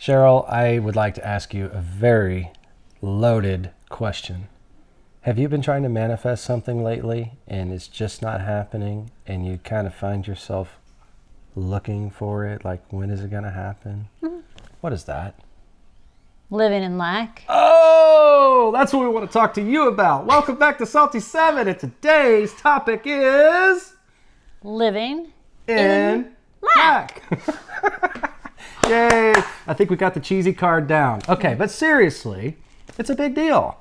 Cheryl, I would like to ask you a very loaded question. Have you been trying to manifest something lately and it's just not happening and you kind of find yourself looking for it, like when is it going to happen? Mm-hmm. What is that? Living in lack. Oh, that's what we want to talk to you about. Welcome back to Salty 7, and today's topic is... living in lack. Yay! I think we got the cheesy card down. Okay, but seriously, it's a big deal,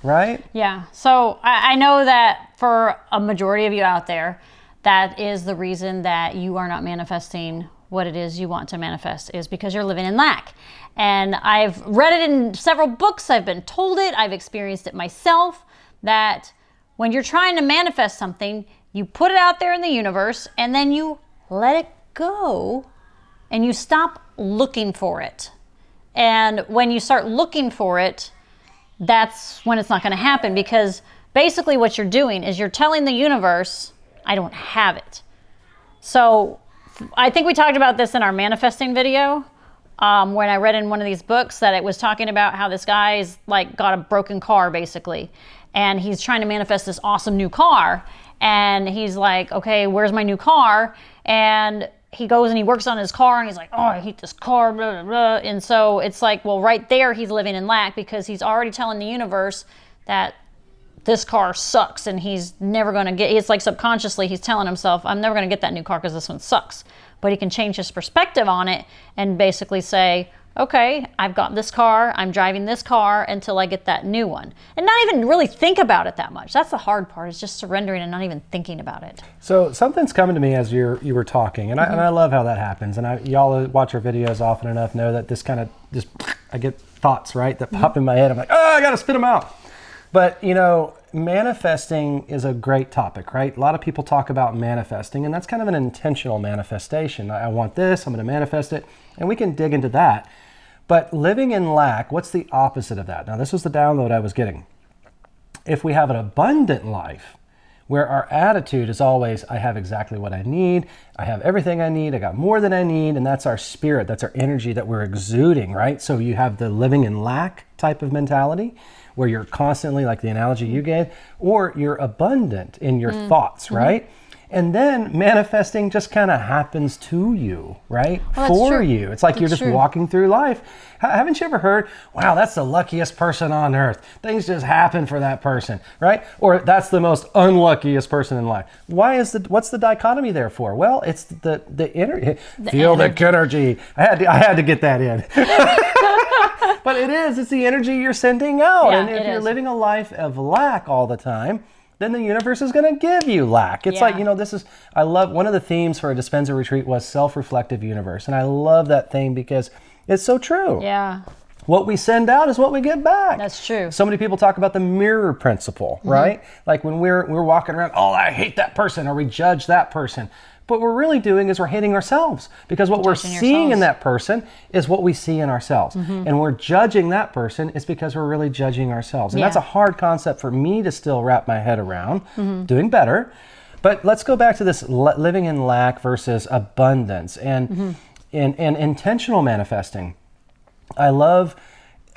right? Yeah. So I know that for a majority of you out there, that is the reason that you are not manifesting what it is you want to manifest, is because you're living in lack. And I've read it in several books. I've been told it. I've experienced it myself, that when you're trying to manifest something, you put it out there in the universe and then you let it go and you stop looking for it. And when you start looking for it, that's when it's not going to happen, because basically what you're doing is you're telling the universe, I don't have it. So I think we talked about this in our manifesting video, when I read in one of these books that it was talking about how this guy's like got a broken car basically, and he's trying to manifest this awesome new car, and he's like, okay, where's my new car? And he goes and he works on his car and he's like, oh, I hate this car, blah, blah, blah. And so it's like, well, right there he's living in lack, because he's already telling the universe that this car sucks and he's never going to get, it's like subconsciously he's telling himself, I'm never going to get that new car because this one sucks. But he can change his perspective on it and basically say, okay, I've got this car, I'm driving this car until I get that new one. And not even really think about it that much. That's the hard part, is just surrendering and not even thinking about it. So something's coming to me as you were talking, and I love how that happens. And y'all watch our videos often enough know that this kind of just, I get thoughts, right, that pop in my head. I'm like, oh, I got to spit them out. But, you know, manifesting is a great topic, right? A lot of people talk about manifesting, and that's kind of an intentional manifestation. I want this, I'm going to manifest it, and we can dig into that. But living in lack, what's the opposite of that? Now, this was the download I was getting. If we have an abundant life, where our attitude is always, I have exactly what I need, I have everything I need, I got more than I need, and that's our spirit, that's our energy that we're exuding, right? So you have the living in lack type of mentality, where you're constantly, like the analogy you gave, or you're abundant in your thoughts, right? And then manifesting just kind of happens to you, right? Well, for you. It's like that's you're just true. walking through life. Haven't you ever heard, wow, that's the luckiest person on earth. Things just happen for that person, right? Or that's the most unluckiest person in life. What's the dichotomy there for? Well, it's the energy. Feel the energy. I had to get that in. But it's the energy you're sending out. Yeah, and if you're living a life of lack all the time, then the universe is going to give you lack. It's like, I love, one of the themes for a Dispenza retreat was self-reflective universe. And I love that theme because it's so true. Yeah. What we send out is what we get back. That's true. So many people talk about the mirror principle, right? Like when we're walking around, oh, I hate that person, or we judge that person. What we're really doing is we're hating ourselves, because what we're seeing in that person is what we see in ourselves. And we're judging that person is because we're really judging ourselves. And that's a hard concept for me to still wrap my head around, doing better. But let's go back to this living in lack versus abundance and intentional manifesting.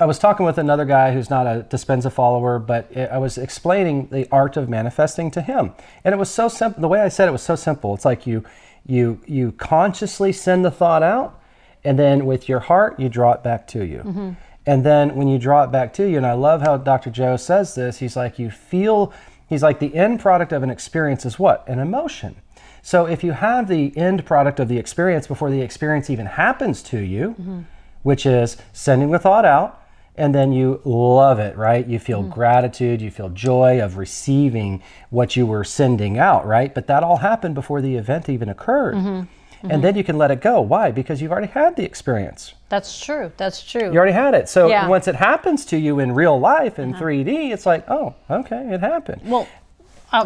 I was talking with another guy who's not a Dispenza follower, but I was explaining the art of manifesting to him. And it was so simple. The way I said it was so simple. It's like you consciously send the thought out, and then with your heart, you draw it back to you. And then when you draw it back to you, and I love how Dr. Joe says this, he's like, the end product of an experience is what? An emotion. So if you have the end product of the experience before the experience even happens to you, which is sending the thought out, and then you love it, right? You feel gratitude, you feel joy of receiving what you were sending out, right? But that all happened before the event even occurred. And then you can let it go. Why? Because you've already had the experience. That's true. That's true. You already had it. So once it happens to you in real life in 3D, it's like, oh, okay, it happened. Well,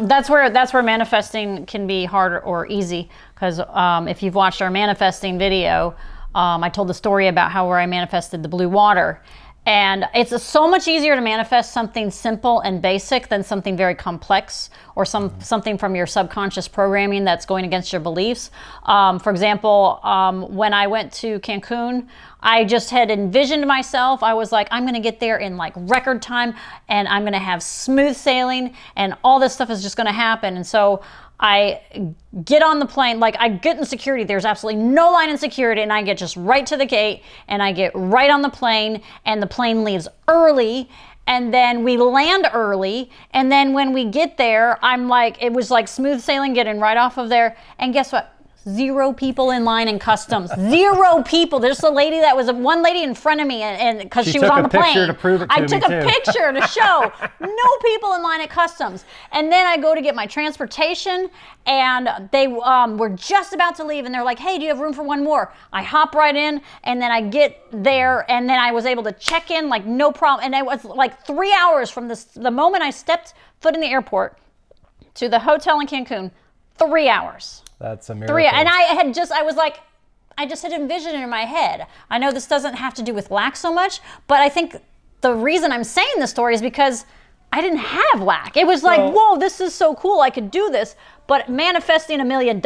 that's where manifesting can be hard or easy, because if you've watched our manifesting video, I told the story about where I manifested the blue water. And it's so much easier to manifest something simple and basic than something very complex or something from your subconscious programming that's going against your beliefs. For example, when I went to Cancun, I just had envisioned myself. I was like, I'm going to get there in like record time, and I'm going to have smooth sailing, and all this stuff is just going to happen. And so I get on the plane, like I get in security, there's absolutely no line in security, and I get just right to the gate, and I get right on the plane, and the plane leaves early, and then we land early, and then when we get there, I'm like, it was like smooth sailing getting right off of there, and guess what? 0 people in line in customs. 0 people. There's a lady that was one lady in front of me, and because she was on the plane. To prove it to I me took a picture to show no people in line at customs. And then I go to get my transportation, and they were just about to leave, and they're like, "Hey, do you have room for one more?" I hop right in, and then I get there, and then I was able to check in like no problem. And it was like 3 hours from the moment I stepped foot in the airport to the hotel in Cancun. 3 hours. That's a miracle. 3, and I just had envisioned it in my head. I know this doesn't have to do with lack so much, but I think the reason I'm saying this story is because I didn't have lack. It was like, whoa, this is so cool. I could do this. But manifesting $1 million,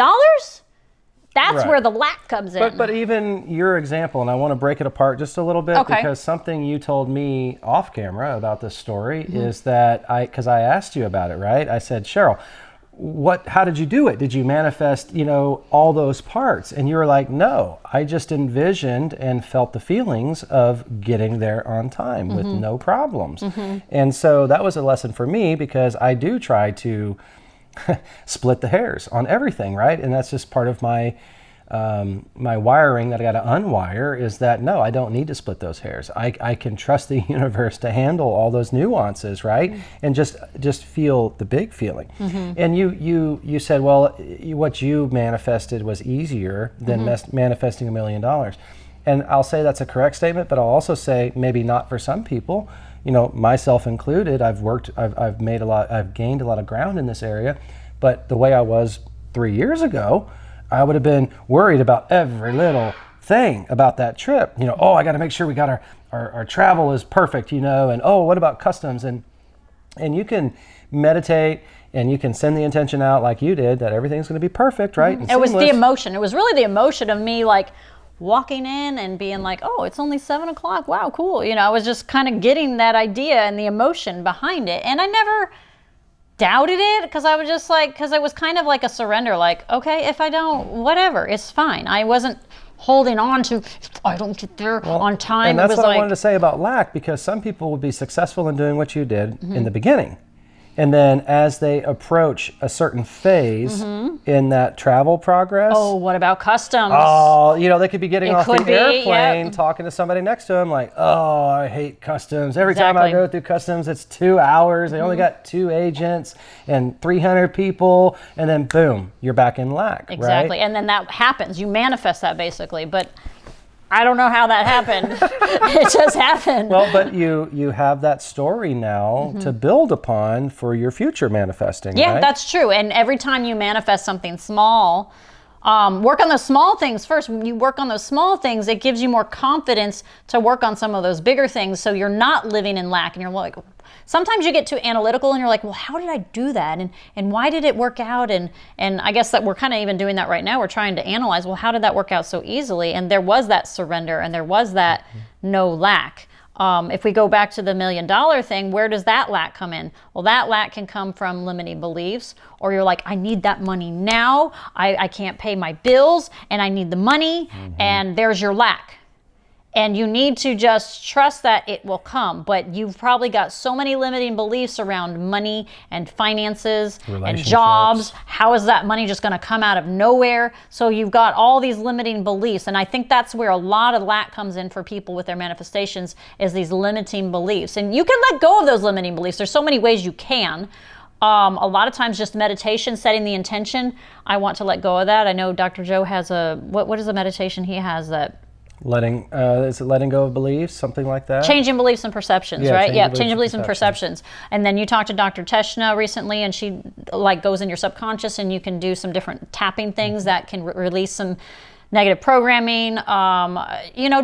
that's where the lack comes in. But even your example, and I want to break it apart just a little bit, because something you told me off camera about this story is that because I asked you about it, right? I said, Cheryl, how did you do it? Did you manifest, all those parts? And you were like, no, I just envisioned and felt the feelings of getting there on time with no problems. And so that was a lesson for me, because I do try to split the hairs on everything, right? And that's just part of my my wiring that I got to unwire, is that no, I don't need to split those hairs. I can trust the universe to handle all those nuances, right? And just feel the big feeling. And you said, well, what you manifested was easier than manifesting $1 million. And I'll say that's a correct statement, but I'll also say maybe not for some people. Myself included. I've gained a lot of ground in this area, but the way I was 3 years ago, I would have been worried about every little thing about that trip. I got to make sure we got our travel is perfect, and what about customs? And you can meditate and you can send the intention out like you did that everything's going to be perfect, right? And it was the emotion. It was really the emotion of me like walking in and being like, oh, it's only 7 o'clock. Wow, cool. I was just kind of getting that idea and the emotion behind it. And I never doubted it, because I was just like, because it was kind of like a surrender, like, okay, if I don't, whatever, it's fine. I wasn't holding on to, if I don't get there on time. And that's what I wanted to say about lack, because some people would be successful in doing what you did in the beginning. And then as they approach a certain phase in that travel progress. Oh, what about customs? Oh, they could be getting off the airplane talking to somebody next to them like, oh, I hate customs. Every time I go through customs, it's 2 hours. They only got 2 agents and 300 people. And then boom, you're back in lack. Exactly. Right? And then that happens. You manifest that basically. But I don't know how that happened. It just happened. Well, but you have that story now to build upon for your future manifesting, Yeah, right? That's true. And every time you manifest something small, work on those small things first. When you work on those small things, it gives you more confidence to work on some of those bigger things, so you're not living in lack. And you're like, sometimes you get too analytical and you're like, well, how did I do that? And why did it work out? And I guess that we're kind of even doing that right now. We're trying to analyze, well, how did that work out so easily? And there was that surrender, and there was that no lack. If we go back to the $1 million thing, where does that lack come in? Well, that lack can come from limiting beliefs, or you're like, I need that money now. I can't pay my bills, and I need the money, and there's your lack. And you need to just trust that it will come. But you've probably got so many limiting beliefs around money and finances and jobs. How is that money just going to come out of nowhere? So you've got all these limiting beliefs. And I think that's where a lot of lack comes in for people with their manifestations, is these limiting beliefs. And you can let go of those limiting beliefs. There's so many ways you can. A lot of times just meditation, setting the intention. I want to let go of that. I know Dr. Joe has what is the meditation he has that... Is it letting go of beliefs, something like that? Changing beliefs and perceptions, right? Yeah, changing beliefs and perceptions. And then you talked to Dr. Teshna recently, and she goes in your subconscious, and you can do some different tapping things that can release some negative programming,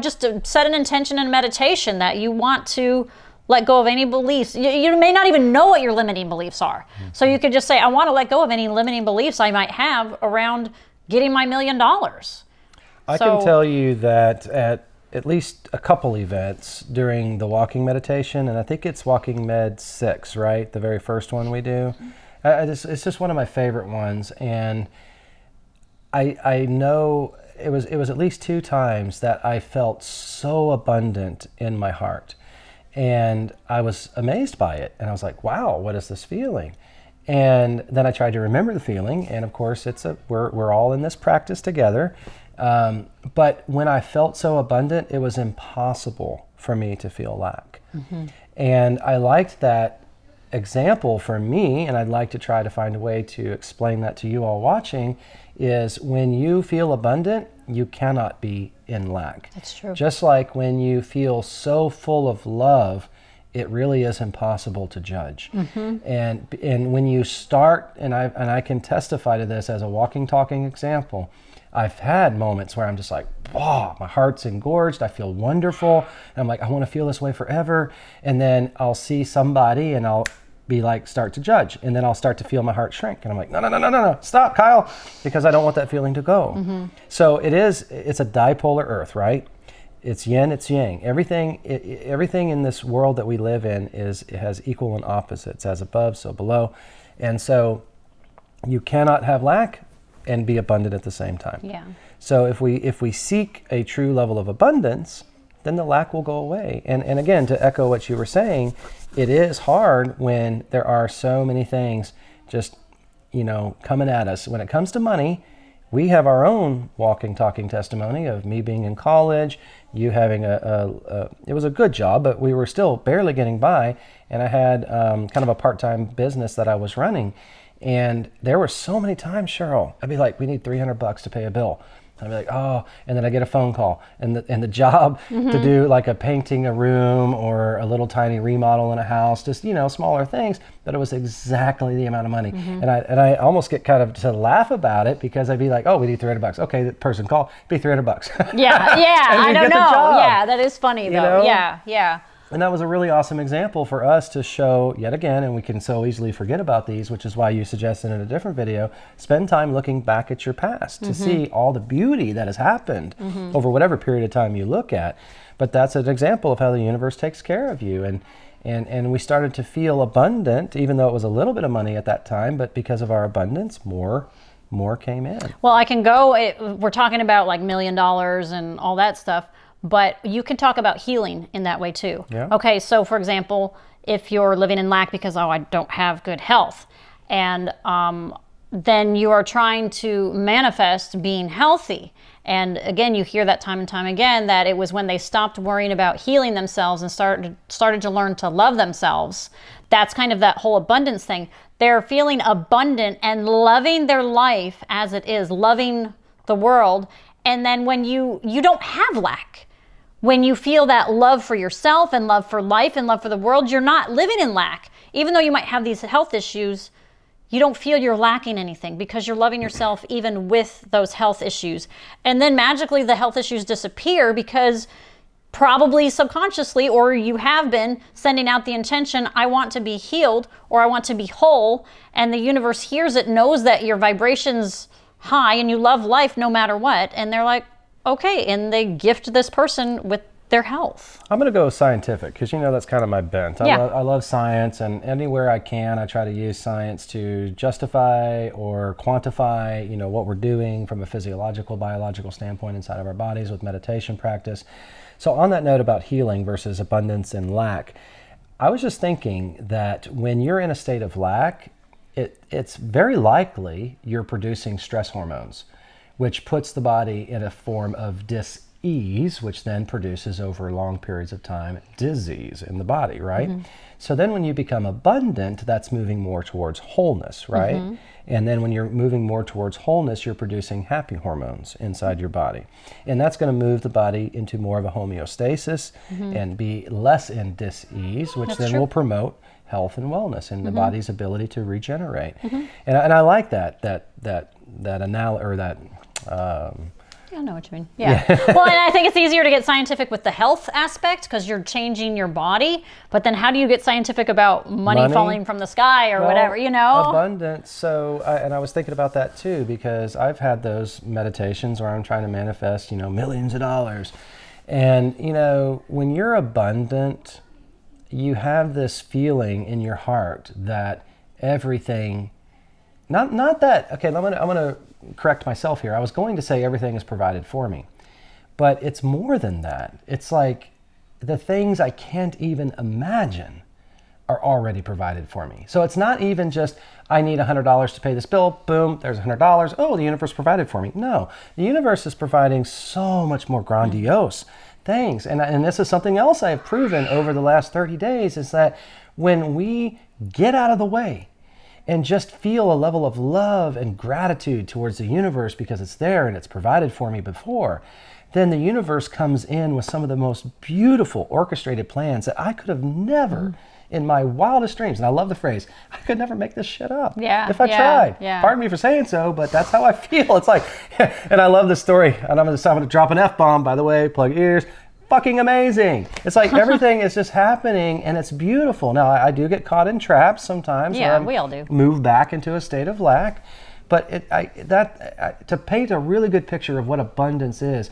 just to set an intention in meditation that you want to let go of any beliefs. You may not even know what your limiting beliefs are. So you could just say, I want to let go of any limiting beliefs I might have around getting my $1 million. I can tell you that at least a couple events during the walking meditation, and I think it's Walking Med 6, right? The very first one we do. It's just one of my favorite ones, and I know it was at least 2 times that I felt so abundant in my heart. And I was amazed by it. And I was like, wow, what is this feeling? And then I tried to remember the feeling. And of course, we're all in this practice together. But when I felt so abundant, it was impossible for me to feel lack. And I liked that example for me, and I'd like to try to find a way to explain that to you all watching, is when you feel abundant, you cannot be in lack. That's true. Just like when you feel so full of love, it really is impossible to judge. And when you start, and I can testify to this as a walking, talking example, I've had moments where I'm just like, wow, my heart's engorged, I feel wonderful, and I'm like, I want to feel this way forever. And then I'll see somebody and I'll be like, start to judge. And then I'll start to feel my heart shrink. And I'm like, no, stop, Kyle, because I don't want that feeling to go. So it's a dipolar earth, right? It's yin, it's yang. Everything in this world that we live in it has equal and opposites, as above, so below. And so you cannot have lack and be abundant at the same time. Yeah. So if we seek a true level of abundance, then the lack will go away. And again, to echo what you were saying, it is hard when there are so many things just, coming at us. When it comes to money, we have our own walking, talking testimony of me being in college, you having it was a good job, but we were still barely getting by. And I had kind of a part-time business that I was running. And there were so many times, Cheryl, I'd be like, we need $300 to pay a bill. I'd be like, oh, and then I get a phone call, and the job to do like a painting a room or a little tiny remodel in a house, just smaller things, but it was exactly the amount of money. And I almost get kind of to laugh about it, because I'd be like, oh, we need $300. Okay, the person called, be $300. Yeah, I don't know. Yeah, that is funny though. Yeah. And that was a really awesome example for us to show yet again, and we can so easily forget about these, which is why you suggested in a different video, spend time looking back at your past to see all the beauty that has happened over whatever period of time you look at. But that's an example of how the universe takes care of you. And we started to feel abundant, even though it was a little bit of money at that time, but because of our abundance, more came in. Well, we're talking about like $1 million and all that stuff. But you can talk about healing in that way too. Yeah. Okay, so for example, if you're living in lack because, I don't have good health, and then you are trying to manifest being healthy. And again, you hear that time and time again, that it was when they stopped worrying about healing themselves and started to learn to love themselves. That's kind of that whole abundance thing. They're feeling abundant and loving their life as it is, loving the world. And then when you don't have lack, when you feel that love for yourself and love for life and love for the world, you're not living in lack. Even though you might have these health issues, you don't feel you're lacking anything, because you're loving yourself even with those health issues. And then magically the health issues disappear, because probably subconsciously, or you have been sending out the intention, I want to be healed, or I want to be whole. And the universe hears it, knows that your vibration's high and you love life no matter what. And they're like, okay, and they gift this person with their health. I'm going to go scientific, because that's kind of my bent. Yeah. I love science, and anywhere I can, I try to use science to justify or quantify, what we're doing from a physiological, biological standpoint inside of our bodies with meditation practice. So on that note about healing versus abundance and lack, I was just thinking that when you're in a state of lack, it's very likely you're producing stress hormones, which puts the body in a form of dis-ease, which then produces over long periods of time disease in the body, right? So then when you become abundant, that's moving more towards wholeness, right? And then when you're moving more towards wholeness, you're producing happy hormones inside your body. And that's going to move the body into more of a homeostasis and be less in dis-ease, which then will promote health and wellness and the body's ability to regenerate. And I like that I know what you mean. Yeah. Well, and I think it's easier to get scientific with the health aspect because you're changing your body. But then how do you get scientific about money falling from the sky or whatever, you know? Abundance. So, and I was thinking about that too, because I've had those meditations where I'm trying to manifest, millions of dollars. And, when you're abundant, you have this feeling in your heart that everything, not that, okay, I'm gonna correct myself here. I was going to say everything is provided for me, but it's more than that. It's like the things I can't even imagine are already provided for me. So it's not even just, I need $100 to pay this bill, boom, there's $100. Oh, the universe provided for me. No, the universe is providing so much more grandiose things. And this is something else I have proven over the last 30 days is that when we get out of the way and just feel a level of love and gratitude towards the universe because it's there and it's provided for me before, then the universe comes in with some of the most beautiful orchestrated plans that I could have never in my wildest dreams. And I love the phrase, I could never make this shit up. Yeah. If I tried. Yeah. Pardon me for saying so, but that's how I feel. It's like, and I love this story. And I'm going to drop an F-bomb, by the way, plug your ears. Fucking amazing. It's like everything is just happening and it's beautiful. Now, I do get caught in traps sometimes. Yeah, we all do. Move back into a state of lack. But to paint a really good picture of what abundance is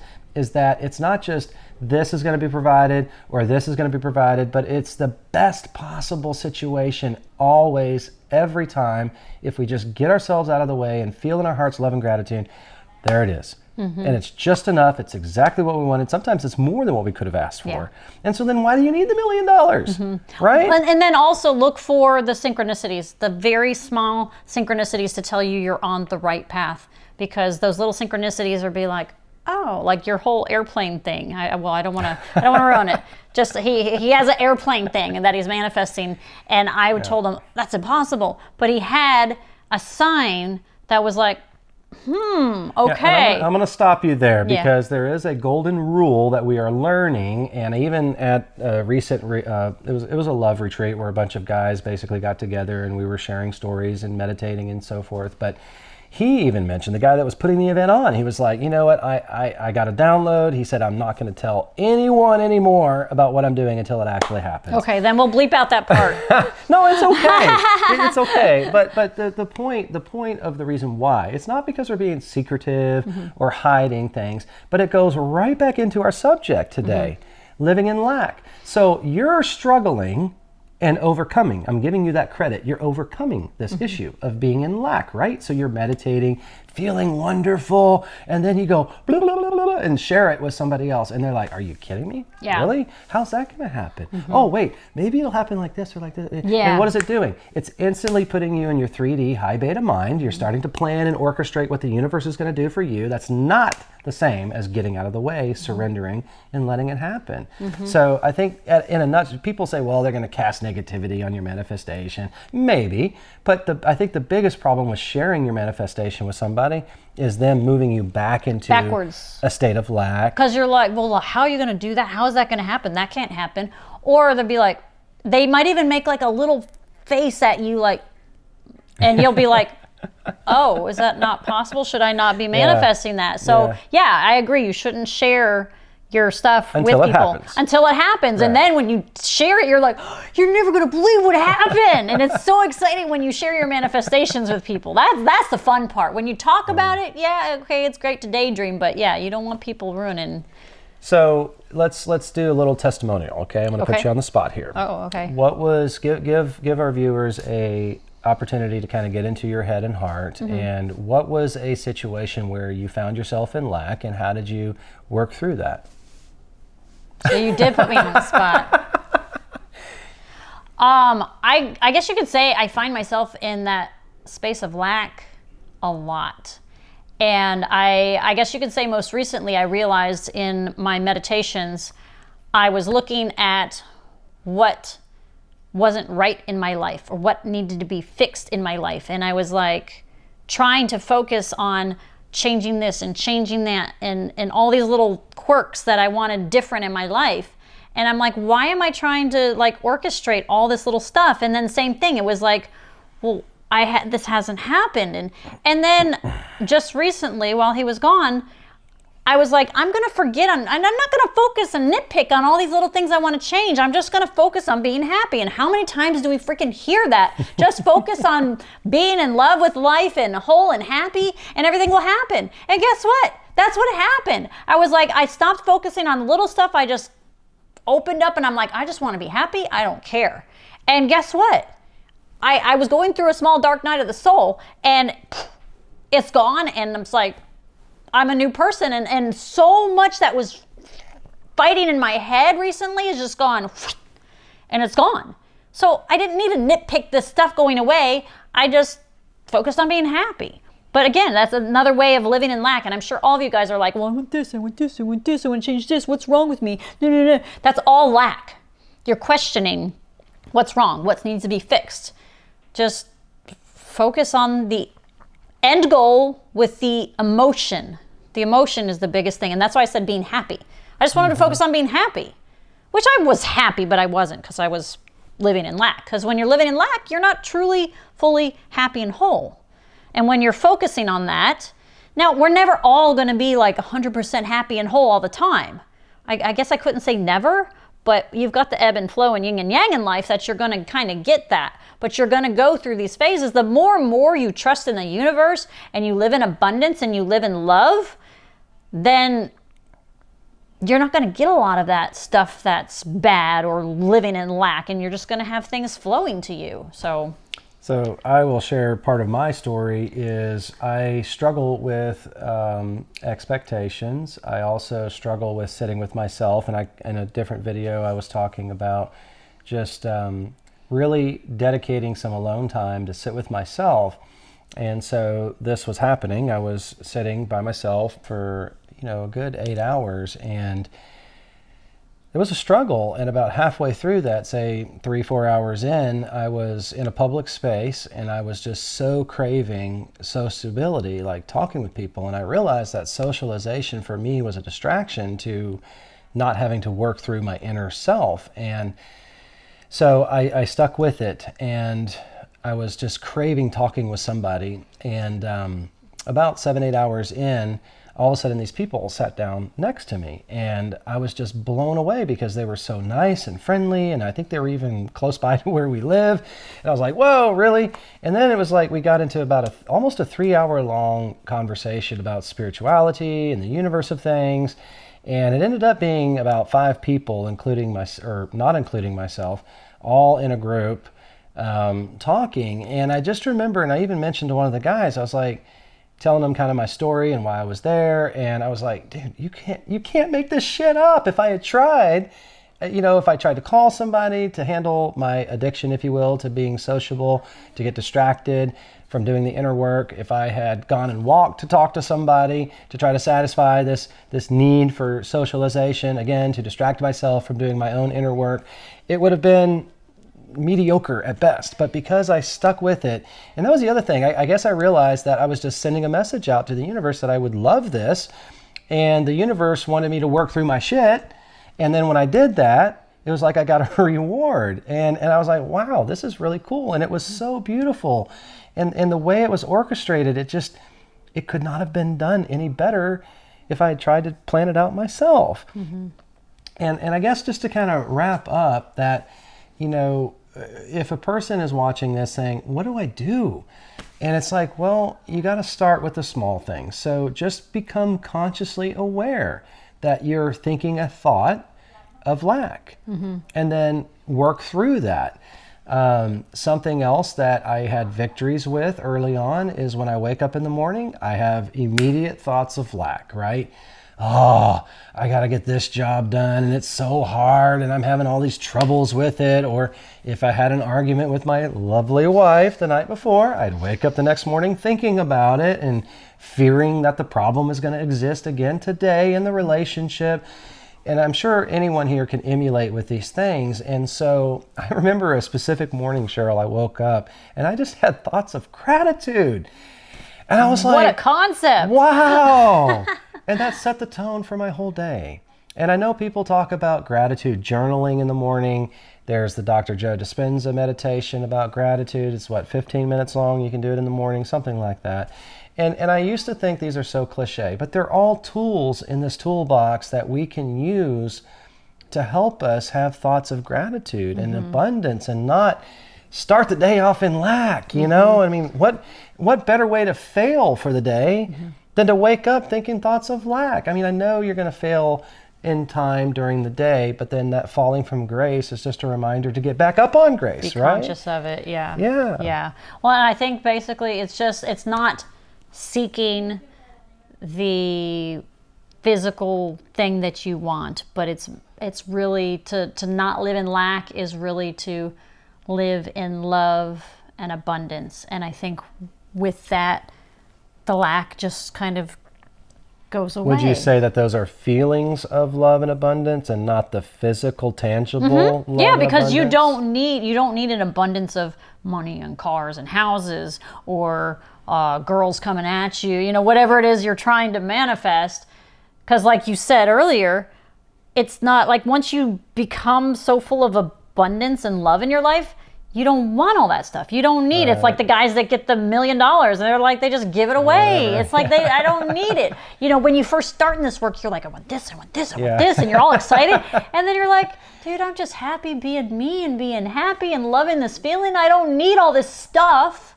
that it's not just this is going to be provided or this is going to be provided, but it's the best possible situation always, every time, if we just get ourselves out of the way and feel in our hearts love and gratitude. There it is. And it's just enough. It's exactly what we wanted. Sometimes it's more than what we could have asked for. Yeah. And so then why do you need the $1 million? Right? And then also look for the synchronicities, the very small synchronicities to tell you you're on the right path. Because those little synchronicities are be like, oh, like your whole airplane thing. I don't want to ruin it. Just he has an airplane thing and that he's manifesting. And I told him that's impossible. But he had a sign that was like, okay. I'm going to stop you there because there is a golden rule that we are learning, and even at a recent, it was a love retreat where a bunch of guys basically got together and we were sharing stories and meditating and so forth. But he even mentioned, the guy that was putting the event on, he was like, you know what, I got a download. He said, I'm not going to tell anyone anymore about what I'm doing until it actually happens. Okay, then we'll bleep out that part. No, it's okay. It's okay. But the point of the reason why, it's not because we're being secretive or hiding things, but it goes right back into our subject today, living in lack. So you're struggling and overcoming. I'm giving you that credit. You're overcoming this issue of being in lack, right? So you're meditating, feeling wonderful, and then you go blah, blah, blah, blah, and share it with somebody else. And they're like, are you kidding me? Yeah. Really? How's that going to happen? Oh, wait, maybe it'll happen like this or like this. Yeah. And what is it doing? It's instantly putting you in your 3D high beta mind. You're starting to plan and orchestrate what the universe is going to do for you. That's not the same as getting out of the way, surrendering, and letting it happen. So I think in a nutshell, people say, well, they're going to cast negativity on your manifestation. Maybe, but I think the biggest problem with sharing your manifestation with somebody is them moving you backwards a state of lack. Because you're like, well, how are you going to do that? How is that going to happen? That can't happen. Or they'll be like, they might even make like a little face at you, like, and you'll be like, oh, is that not possible? Should I not be manifesting that? So yeah, I agree. You shouldn't share your stuff with people until it happens. Right. And then when you share it, you're like, oh, you're never going to believe what happened. And it's so exciting when you share your manifestations with people. That's the fun part. When you talk about it, yeah, okay, it's great to daydream, but yeah, you don't want people ruining. So let's do a little testimonial, okay? I'm going to put you on the spot here. Oh, okay. What was give our viewers a opportunity to kind of get into your head and heart, and what was a situation where you found yourself in lack, and how did you work through that? So you did put me on the spot. I guess you could say I find myself in that space of lack a lot. And I guess you could say most recently I realized in my meditations, I was looking at what wasn't right in my life or what needed to be fixed in my life. And I was like trying to focus on changing this and changing that and all these little quirks that I wanted different in my life. And I'm like, why am I trying to like orchestrate all this little stuff? And then same thing, it was like, well, this hasn't happened. And then just recently while he was gone, I was like, I'm going to forget on, and I'm not going to focus and nitpick on all these little things I want to change. I'm just going to focus on being happy. And how many times do we freaking hear that? Just focus on being in love with life and whole and happy, and everything will happen. And guess what? That's what happened. I was like, I stopped focusing on the little stuff. I just opened up and I'm like, I just want to be happy. I don't care. And guess what? I was going through a small dark night of the soul, and it's gone. And I'm just like, I'm a new person. And so much that was fighting in my head recently is just gone, and it's gone. So I didn't need to nitpick this stuff going away. I just focused on being happy. But again, that's another way of living in lack. And I'm sure all of you guys are like, well, I want this, I want this, I want this, I want to change this. What's wrong with me? No. That's all lack. You're questioning what's wrong, what needs to be fixed. Just focus on the end goal with the emotion. The emotion is the biggest thing. And that's why I said being happy. I just wanted to focus on being happy, which I was happy, but I wasn't, because I was living in lack. Because when you're living in lack, you're not truly, fully happy and whole. And when you're focusing on that, now we're never all going to be like 100% happy and whole all the time. I guess I couldn't say never, but you've got the ebb and flow and yin and yang in life that you're going to kind of get that. But you're going to go through these phases. The more and more you trust in the universe and you live in abundance and you live in love, then you're not going to get a lot of that stuff that's bad or living in lack, and you're just going to have things flowing to you. So I will share part of my story is I struggle with expectations. I also struggle with sitting with myself. And in a different video, I was talking about just really dedicating some alone time to sit with myself. And so this was happening. I was sitting by myself for, a good 8 hours, and it was a struggle. And about halfway through that, say 3-4 hours in, I was in a public space and I was just so craving sociability, like talking with people. And I realized that socialization for me was a distraction to not having to work through my inner self. And so I stuck with it, and I was just craving talking with somebody. And about 7-8 hours in, all of a sudden these people sat down next to me, and I was just blown away because they were so nice and friendly, and I think they were even close by to where we live. And I was like, whoa, really? And then it was like we got into about almost a 3-hour long conversation about spirituality and the universe of things. And it ended up being about 5 people, not including myself, all in a group talking. And I just remember, and I even mentioned to one of the guys, I was like, telling them kind of my story and why I was there. And I was like, dude, you can't make this shit up. If I had tried, if I tried to call somebody to handle my addiction, if you will, to being sociable, to get distracted from doing the inner work, if I had gone and walked to talk to somebody to try to satisfy this need for socialization, again, to distract myself from doing my own inner work, it would have been mediocre at best. But because I stuck with it, and that was the other thing, I guess I realized that I was just sending a message out to the universe that I would love this, and the universe wanted me to work through my shit. And then when I did that, it was like I got a reward, and I was like, wow, this is really cool. And it was so beautiful, and the way it was orchestrated, it could not have been done any better if I had tried to plan it out myself. Mm-hmm. And I guess just to kind of wrap up that, if a person is watching this saying, what do I do? And it's like, well, you got to start with the small things. So just become consciously aware that you're thinking a thought of lack, mm-hmm. and then work through that. Something else that I had victories with early on is when I wake up in the morning, I have immediate thoughts of lack, right? Oh, I got to get this job done and it's so hard and I'm having all these troubles with it. Or if I had an argument with my lovely wife the night before, I'd wake up the next morning thinking about it and fearing that the problem is going to exist again today in the relationship. And I'm sure anyone here can emulate with these things. And so I remember a specific morning, Cheryl, I woke up and I just had thoughts of gratitude. And I was like, what a concept. Wow. And that set the tone for my whole day. And I know people talk about gratitude journaling in the morning. There's the Dr. Joe Dispenza meditation about gratitude. It's 15 minutes long. You can do it in the morning, something like that. And I used to think these are so cliche, but they're all tools in this toolbox that we can use to help us have thoughts of gratitude and abundance and not start the day off in lack, you know? I mean, what better way to fail for the day than to wake up thinking thoughts of lack? I mean, I know you're going to fail in time during the day, but then that falling from grace is just a reminder to get back up on grace, Be right? conscious of it, yeah. Yeah. Yeah. Well, and I think basically it's not seeking the physical thing that you want, but it's really to not live in lack is really to live in love and abundance. And I think with that, the lack just kind of goes away. Would you say that those are feelings of love and abundance and not the physical, tangible love Yeah, and because abundance? you don't need an abundance of money and cars and houses or girls coming at you, you know, whatever it is you're trying to manifest. Because like you said earlier, it's not like once you become so full of abundance and love in your life, you don't want all that stuff. You don't need it. It's like the guys that get the $1 million and they're like, they just give it away. It's like, I don't need it. You know, when you first start in this work, you're like, I want this, I want this, I want this. And you're all excited. And then you're like, dude, I'm just happy being me and being happy and loving this feeling. I don't need all this stuff.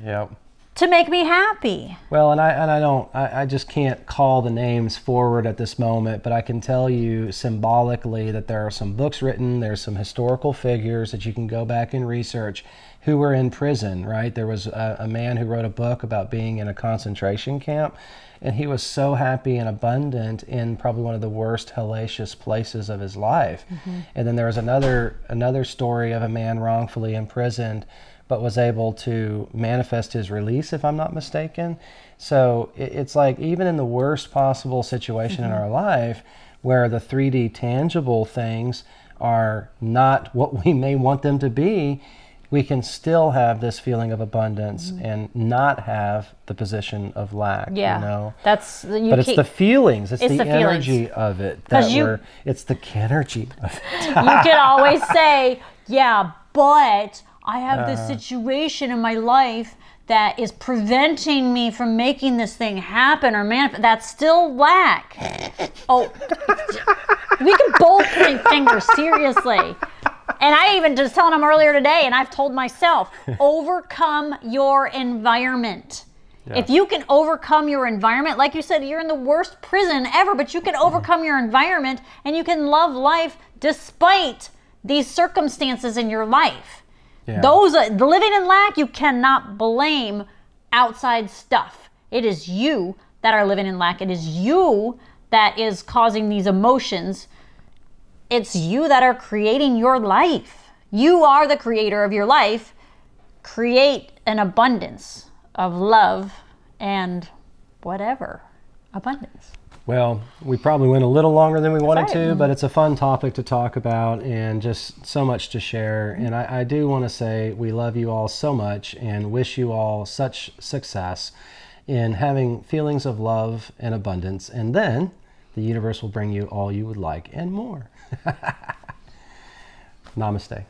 Yep. To make me happy. Well, and I just can't call the names forward at this moment, but I can tell you symbolically that there are some books written, there's some historical figures that you can go back and research who were in prison, right? There was a man who wrote a book about being in a concentration camp, and he was so happy and abundant in probably one of the worst hellacious places of his life. And then there was another story of a man wrongfully imprisoned but was able to manifest his release, if I'm not mistaken. So it's like even in the worst possible situation in our life, where the 3D tangible things are not what we may want them to be, we can still have this feeling of abundance and not have the position of lack. Yeah, you know? but it's the feelings, it's the feelings. energy of it it's the energy of it. You can always say, yeah, but I have this situation in my life that is preventing me from making this thing happen or manifest. That's still lack. Oh, we can both point fingers, seriously. And I even just telling them earlier today, and I've told myself, overcome your environment. Yeah. If you can overcome your environment, like you said, you're in the worst prison ever, but you can overcome your environment and you can love life despite these circumstances in your life. Yeah. Those living in lack, you cannot blame outside stuff. It is you that are living in lack. It is you that is causing these emotions. It's you that are creating your life. You are the creator of your life. Create an abundance of love and whatever abundance. Well, we probably went a little longer than we wanted to, but it's a fun topic to talk about and just so much to share. And I do want to say we love you all so much and wish you all such success in having feelings of love and abundance. And then the universe will bring you all you would like and more. Namaste.